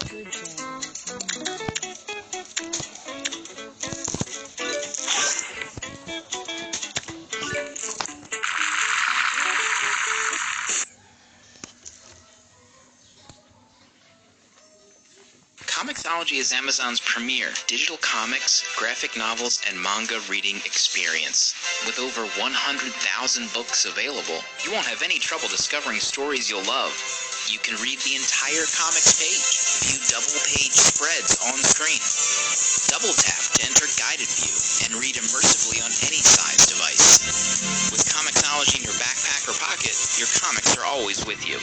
Good job. Comixology is Amazon's premier digital comics, graphic novels, and manga reading experience. With over 100,000 books available, you won't have any trouble discovering stories you'll love. You can read the entire comics page, view double-page spreads on screen, double tap to enter guided view, and read immersively on any size device. With Comixology in your backpack or pocket, your comics are always with you.